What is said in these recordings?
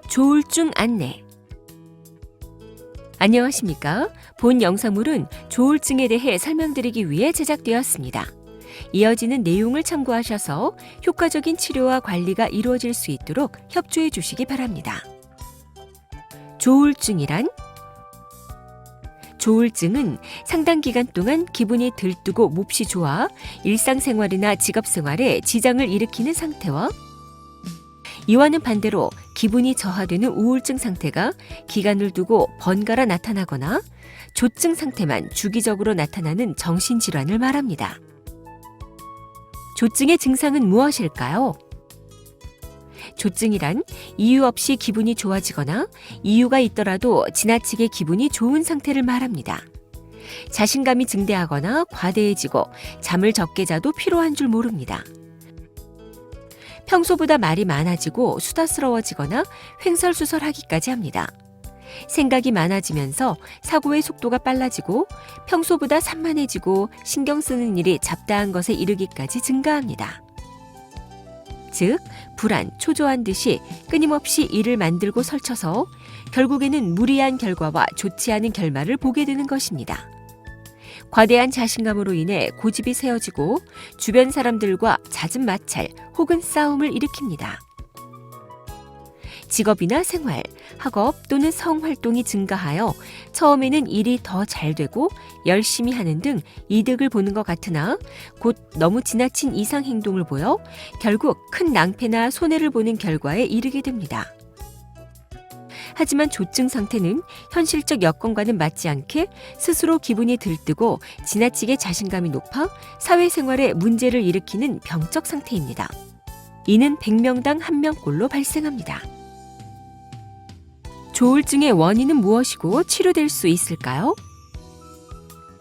조울증 안내. 안녕하십니까? 본 영상물은 조울증에 대해 설명드리기 위해 제작되었습니다. 이어지는 내용을 참고하셔서 효과적인 치료와 관리가 이루어질 수 있도록 협조해 주시기 바랍니다. 조울증이란? 조울증은 상당 기간 동안 기분이 들뜨고 몹시 좋아 일상생활이나 직업생활에 지장을 일으키는 상태와 이와는 반대로 기분이 저하되는 우울증 상태가 기간을 두고 번갈아 나타나거나 조증 상태만 주기적으로 나타나는 정신질환을 말합니다. 조증의 증상은 무엇일까요? 조증이란 이유 없이 기분이 좋아지거나 이유가 있더라도 지나치게 기분이 좋은 상태를 말합니다. 자신감이 증대하거나 과대해지고 잠을 적게 자도 피로한 줄 모릅니다. 평소보다 말이 많아지고 수다스러워지거나 횡설수설하기까지 합니다. 생각이 많아지면서 사고의 속도가 빨라지고 평소보다 산만해지고 신경 쓰는 일이 잡다한 것에 이르기까지 증가합니다. 즉, 불안, 초조한 듯이 끊임없이 일을 만들고 설쳐서 결국에는 무리한 결과와 좋지 않은 결말을 보게 되는 것입니다. 과대한 자신감으로 인해 고집이 세어지고 주변 사람들과 잦은 마찰 혹은 싸움을 일으킵니다. 직업이나 생활, 학업 또는 성활동이 증가하여 처음에는 일이 더 잘 되고 열심히 하는 등 이득을 보는 것 같으나 곧 너무 지나친 이상 행동을 보여 결국 큰 낭패나 손해를 보는 결과에 이르게 됩니다. 하지만 조증 상태는 현실적 여건과는 맞지 않게 스스로 기분이 들뜨고 지나치게 자신감이 높아 사회생활에 문제를 일으키는 병적 상태입니다. 이는 100명당 1명꼴로 발생합니다. 조울증의 원인은 무엇이고 치료될 수 있을까요?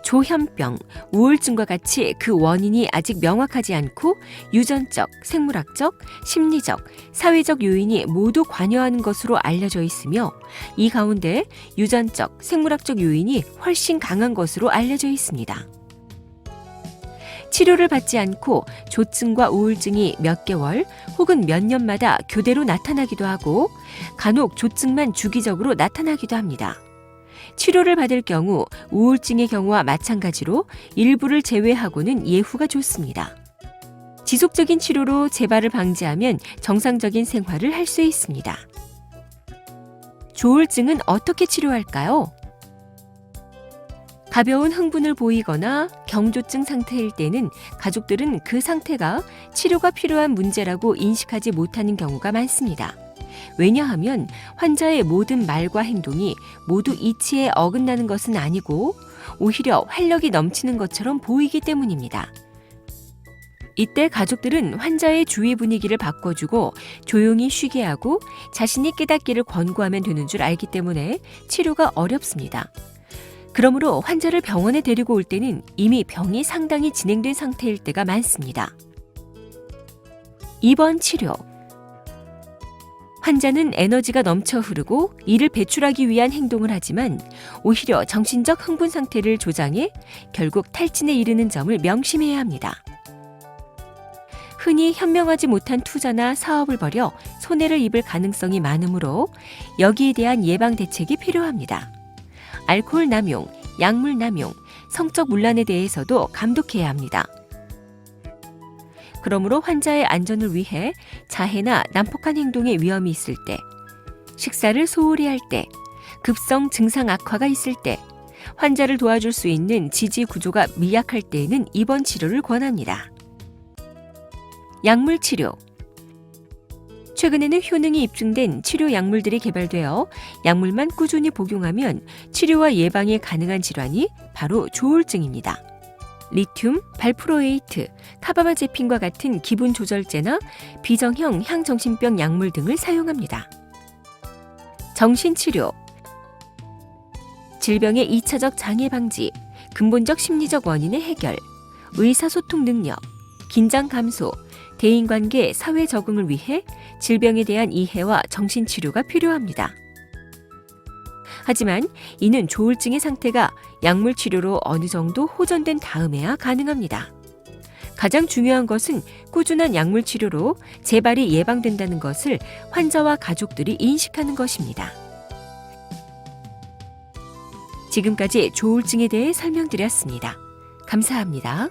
조현병, 우울증과 같이 그 원인이 아직 명확하지 않고 유전적, 생물학적, 심리적, 사회적 요인이 모두 관여하는 것으로 알려져 있으며 이 가운데 유전적, 생물학적 요인이 훨씬 강한 것으로 알려져 있습니다. 치료를 받지 않고 조증과 우울증이 몇 개월 혹은 몇 년마다 교대로 나타나기도 하고 간혹 조증만 주기적으로 나타나기도 합니다. 치료를 받을 경우 우울증의 경우와 마찬가지로 일부를 제외하고는 예후가 좋습니다. 지속적인 치료로 재발을 방지하면 정상적인 생활을 할 수 있습니다. 조울증은 어떻게 치료할까요? 가벼운 흥분을 보이거나 경조증 상태일 때는 가족들은 그 상태가 치료가 필요한 문제라고 인식하지 못하는 경우가 많습니다. 왜냐하면 환자의 모든 말과 행동이 모두 이치에 어긋나는 것은 아니고 오히려 활력이 넘치는 것처럼 보이기 때문입니다. 이때 가족들은 환자의 주위 분위기를 바꿔주고 조용히 쉬게 하고 자신이 깨닫기를 권고하면 되는 줄 알기 때문에 치료가 어렵습니다. 그러므로 환자를 병원에 데리고 올 때는 이미 병이 상당히 진행된 상태일 때가 많습니다. 2번 치료. 환자는 에너지가 넘쳐 흐르고 이를 배출하기 위한 행동을 하지만 오히려 정신적 흥분 상태를 조장해 결국 탈진에 이르는 점을 명심해야 합니다. 흔히 현명하지 못한 투자나 사업을 벌여 손해를 입을 가능성이 많으므로 여기에 대한 예방 대책이 필요합니다. 알코올 남용, 약물 남용, 성적 문란에 대해서도 감독해야 합니다. 그러므로 환자의 안전을 위해 자해나 난폭한 행동의 위험이 있을 때, 식사를 소홀히 할 때, 급성 증상 악화가 있을 때, 환자를 도와줄 수 있는 지지 구조가 미약할 때에는 입원 치료를 권합니다. 약물 치료. 최근에는 효능이 입증된 치료 약물들이 개발되어 약물만 꾸준히 복용하면 치료와 예방이 가능한 질환이 바로 조울증입니다. 리튬, 발프로에이트, 카바마제핀과 같은 기분 조절제나 비정형 향정신병 약물 등을 사용합니다. 정신치료. 질병의 2차적 장애 방지, 근본적 심리적 원인의 해결, 의사소통 능력, 긴장 감소, 대인관계, 사회 적응을 위해 질병에 대한 이해와 정신치료가 필요합니다. 하지만 이는 조울증의 상태가 약물 치료로 어느 정도 호전된 다음에야 가능합니다. 가장 중요한 것은 꾸준한 약물 치료로 재발이 예방된다는 것을 환자와 가족들이 인식하는 것입니다. 지금까지 조울증에 대해 설명드렸습니다. 감사합니다.